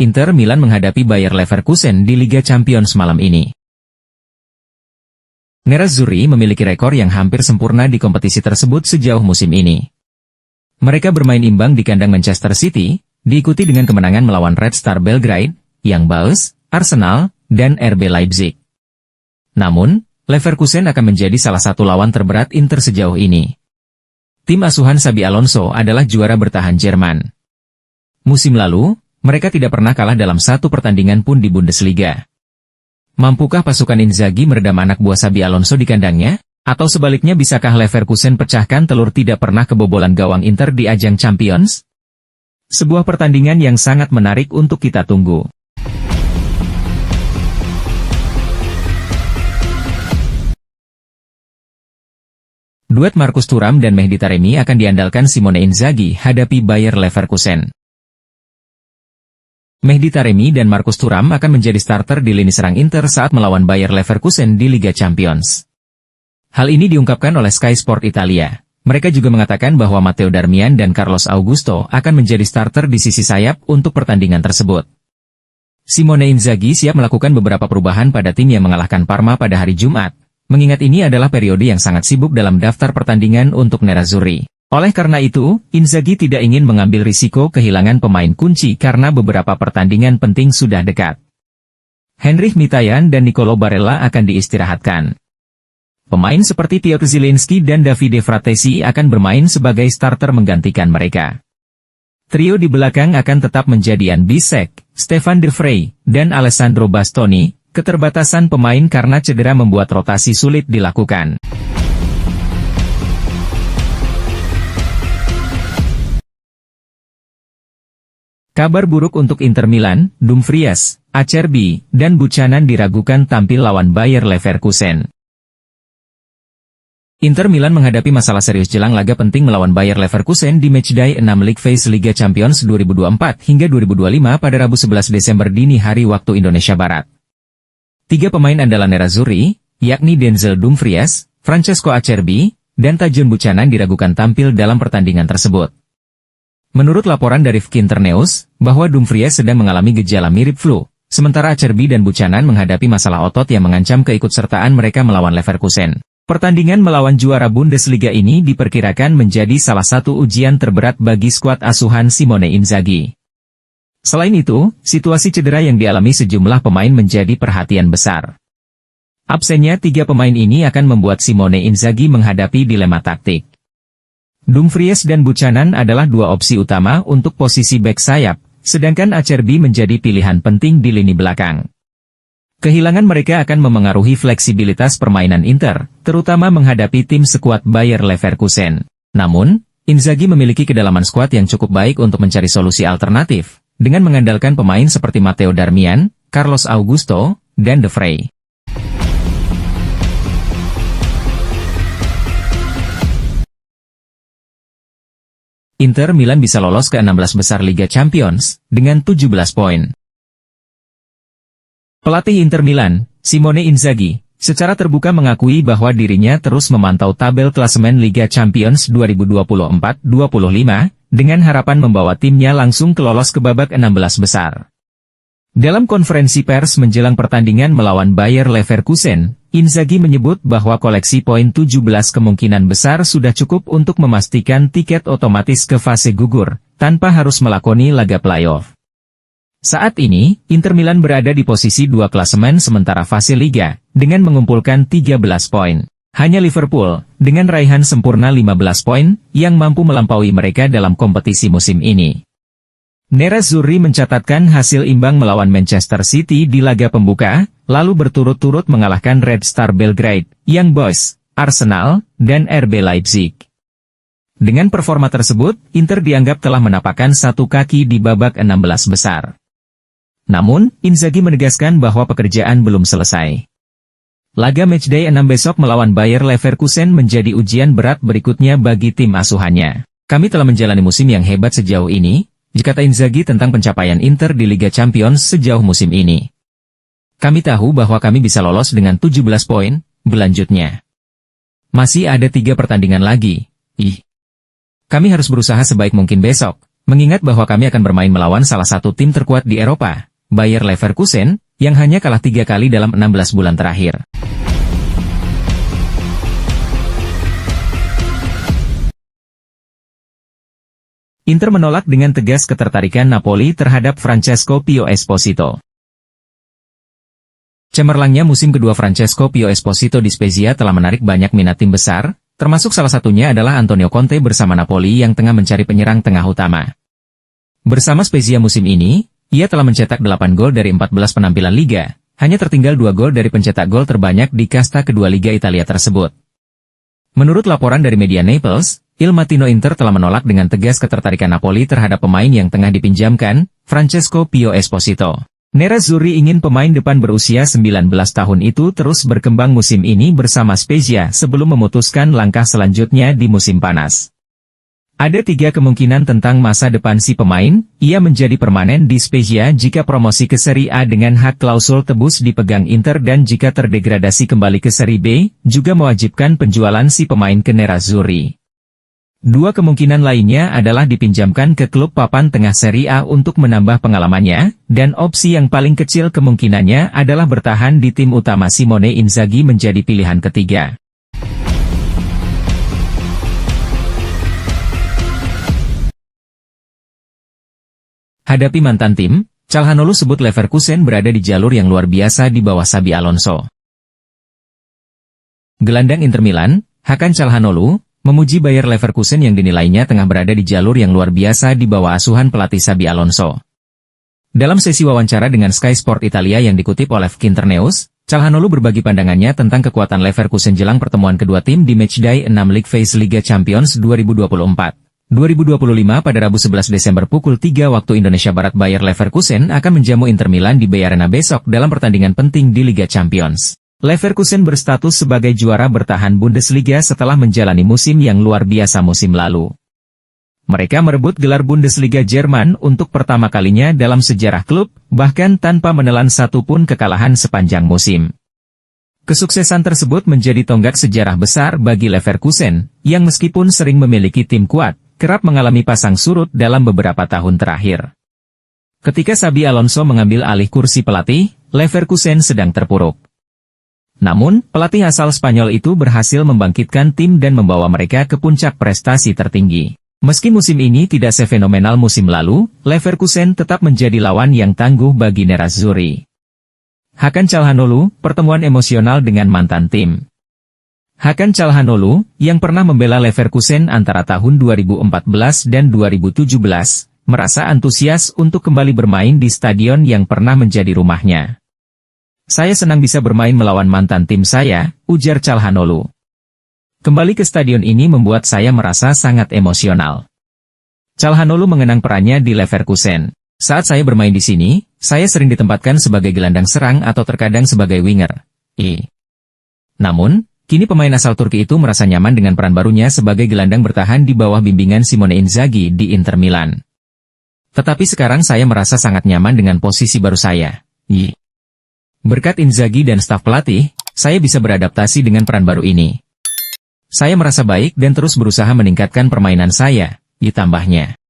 Inter Milan menghadapi Bayer Leverkusen di Liga Champions malam ini. Nerazzurri memiliki rekor yang hampir sempurna di kompetisi tersebut sejauh musim ini. Mereka bermain imbang di kandang Manchester City, diikuti dengan kemenangan melawan Red Star Belgrade, Young Boys, Arsenal, dan RB Leipzig. Namun, Leverkusen akan menjadi salah satu lawan terberat Inter sejauh ini. Tim asuhan Xabi Alonso adalah juara bertahan Jerman. Musim lalu, mereka tidak pernah kalah dalam satu pertandingan pun di Bundesliga. Mampukah pasukan Inzaghi meredam anak buah Xabi Alonso di kandangnya? Atau sebaliknya bisakah Leverkusen pecahkan telur tidak pernah kebobolan gawang Inter di ajang Champions? Sebuah pertandingan yang sangat menarik untuk kita tunggu. Duet Marcus Thuram dan Mehdi Taremi akan diandalkan Simone Inzaghi hadapi Bayer Leverkusen. Mehdi Taremi dan Marcus Thuram akan menjadi starter di lini serang Inter saat melawan Bayer Leverkusen di Liga Champions. Hal ini diungkapkan oleh Sky Sport Italia. Mereka juga mengatakan bahwa Matteo Darmian dan Carlos Augusto akan menjadi starter di sisi sayap untuk pertandingan tersebut. Simone Inzaghi siap melakukan beberapa perubahan pada tim yang mengalahkan Parma pada hari Jumat, mengingat ini adalah periode yang sangat sibuk dalam daftar pertandingan untuk Nerazzurri. Oleh karena itu, Inzaghi tidak ingin mengambil risiko kehilangan pemain kunci karena beberapa pertandingan penting sudah dekat. Henrikh Mkhitaryan dan Nicolo Barella akan diistirahatkan. Pemain seperti Piotr Zielinski dan Davide Fratesi akan bermain sebagai starter menggantikan mereka. Trio di belakang akan tetap menjadi Jan Bisek, Stefan de Vrij, dan Alessandro Bastoni. Keterbatasan pemain karena cedera membuat rotasi sulit dilakukan. Kabar buruk untuk Inter Milan, Dumfries, Acerbi, dan Buchanan diragukan tampil lawan Bayer Leverkusen. Inter Milan menghadapi masalah serius jelang laga penting melawan Bayer Leverkusen di Matchday 6 League Phase Liga Champions 2024 hingga 2025 pada Rabu 11 Desember dini hari waktu Indonesia Barat. Tiga pemain andalan Nerazzurri, yakni Denzel Dumfries, Francesco Acerbi, dan Tajon Buchanan diragukan tampil dalam pertandingan tersebut. Menurut laporan dari Fkinternews, bahwa Dumfries sedang mengalami gejala mirip flu, sementara Acerbi dan Buchanan menghadapi masalah otot yang mengancam keikutsertaan mereka melawan Leverkusen. Pertandingan melawan juara Bundesliga ini diperkirakan menjadi salah satu ujian terberat bagi skuad asuhan Simone Inzaghi. Selain itu, situasi cedera yang dialami sejumlah pemain menjadi perhatian besar. Absennya tiga pemain ini akan membuat Simone Inzaghi menghadapi dilema taktik. Dumfries dan Buchanan adalah dua opsi utama untuk posisi bek sayap, sedangkan Acerbi menjadi pilihan penting di lini belakang. Kehilangan mereka akan memengaruhi fleksibilitas permainan Inter, terutama menghadapi tim sekuat Bayer Leverkusen. Namun, Inzaghi memiliki kedalaman skuad yang cukup baik untuk mencari solusi alternatif, dengan mengandalkan pemain seperti Matteo Darmian, Carlos Augusto, dan de Vrij. Inter Milan bisa lolos ke 16 besar Liga Champions, dengan 17 poin. Pelatih Inter Milan, Simone Inzaghi, secara terbuka mengakui bahwa dirinya terus memantau tabel klasemen Liga Champions 2024-25, dengan harapan membawa timnya langsung lolos ke babak 16 besar. Dalam konferensi pers menjelang pertandingan melawan Bayer Leverkusen, Inzaghi menyebut bahwa koleksi poin 17 kemungkinan besar sudah cukup untuk memastikan tiket otomatis ke fase gugur, tanpa harus melakoni laga playoff. Saat ini, Inter Milan berada di posisi 2 klasemen sementara fase Liga, dengan mengumpulkan 13 poin. Hanya Liverpool, dengan raihan sempurna 15 poin, yang mampu melampaui mereka dalam kompetisi musim ini. Nerazzurri mencatatkan hasil imbang melawan Manchester City di laga pembuka, lalu berturut-turut mengalahkan Red Star Belgrade, Young Boys, Arsenal, dan RB Leipzig. Dengan performa tersebut, Inter dianggap telah menapakkan satu kaki di babak 16 besar. Namun, Inzaghi menegaskan bahwa pekerjaan belum selesai. Laga Matchday 6 besok melawan Bayer Leverkusen menjadi ujian berat berikutnya bagi tim asuhannya. Kami telah menjalani musim yang hebat sejauh ini, kata Inzaghi tentang pencapaian Inter di Liga Champions sejauh musim ini. Kami tahu bahwa kami bisa lolos dengan 17 poin, berlanjutnya. Masih ada 3 pertandingan lagi. Kami harus berusaha sebaik mungkin besok, Mengingat bahwa kami akan bermain melawan salah satu tim terkuat di Eropa, Bayer Leverkusen, yang hanya kalah 3 kali dalam 16 bulan terakhir. Inter menolak dengan tegas ketertarikan Napoli terhadap Francesco Pio Esposito. Cemerlangnya musim kedua Francesco Pio Esposito di Spezia telah menarik banyak minat tim besar, termasuk salah satunya adalah Antonio Conte bersama Napoli yang tengah mencari penyerang tengah utama. Bersama Spezia musim ini, ia telah mencetak 8 gol dari 14 penampilan liga, hanya tertinggal 2 gol dari pencetak gol terbanyak di kasta kedua Liga Italia tersebut. Menurut laporan dari media Naples, Il Mattino, Inter telah menolak dengan tegas ketertarikan Napoli terhadap pemain yang tengah dipinjamkan, Francesco Pio Esposito. Nerazzurri ingin pemain depan berusia 19 tahun itu terus berkembang musim ini bersama Spezia sebelum memutuskan langkah selanjutnya di musim panas. Ada 3 kemungkinan tentang masa depan si pemain. Ia menjadi permanen di Spezia jika promosi ke Serie A dengan hak klausul tebus dipegang Inter, dan jika terdegradasi kembali ke Serie B, juga mewajibkan penjualan si pemain ke Nerazzurri. 2 kemungkinan lainnya adalah dipinjamkan ke klub papan tengah Serie A untuk menambah pengalamannya, dan opsi yang paling kecil kemungkinannya adalah bertahan di tim utama Simone Inzaghi menjadi pilihan ketiga. Hadapi mantan tim, Calhanoglu sebut Leverkusen berada di jalur yang luar biasa di bawah Xabi Alonso. Gelandang Inter Milan, Hakan Calhanoglu, memuji Bayer Leverkusen yang dinilainya tengah berada di jalur yang luar biasa di bawah asuhan pelatih Xabi Alonso. Dalam sesi wawancara dengan Sky Sport Italia yang dikutip oleh Kinternews, Calhanoglu berbagi pandangannya tentang kekuatan Leverkusen jelang pertemuan kedua tim di Matchday 6 League Phase Liga Champions 2024-2025 pada Rabu 11 Desember pukul 3 waktu Indonesia Barat. Bayer Leverkusen akan menjamu Inter Milan di Bayarena besok dalam pertandingan penting di Liga Champions. Leverkusen berstatus sebagai juara bertahan Bundesliga setelah menjalani musim yang luar biasa musim lalu. Mereka merebut gelar Bundesliga Jerman untuk pertama kalinya dalam sejarah klub, bahkan tanpa menelan satupun kekalahan sepanjang musim. Kesuksesan tersebut menjadi tonggak sejarah besar bagi Leverkusen, yang meskipun sering memiliki tim kuat, kerap mengalami pasang surut dalam beberapa tahun terakhir. Ketika Xabi Alonso mengambil alih kursi pelatih, Leverkusen sedang terpuruk. Namun, pelatih asal Spanyol itu berhasil membangkitkan tim dan membawa mereka ke puncak prestasi tertinggi. Meski musim ini tidak sefenomenal musim lalu, Leverkusen tetap menjadi lawan yang tangguh bagi Nerazzurri. Hakan Calhanoglu, pertemuan emosional dengan mantan tim. Hakan Calhanoglu, yang pernah membela Leverkusen antara tahun 2014 dan 2017, merasa antusias untuk kembali bermain di stadion yang pernah menjadi rumahnya. Saya senang bisa bermain melawan mantan tim saya, ujar Calhanoglu. Kembali ke stadion ini membuat saya merasa sangat emosional. Calhanoglu mengenang perannya di Leverkusen. Saat saya bermain di sini, saya sering ditempatkan sebagai gelandang serang atau terkadang sebagai winger. Namun, kini pemain asal Turki itu merasa nyaman dengan peran barunya sebagai gelandang bertahan di bawah bimbingan Simone Inzaghi di Inter Milan. Tetapi sekarang saya merasa sangat nyaman dengan posisi baru saya. Berkat Inzaghi dan staf pelatih, saya bisa beradaptasi dengan peran baru ini. Saya merasa baik dan terus berusaha meningkatkan permainan saya, ditambahnya.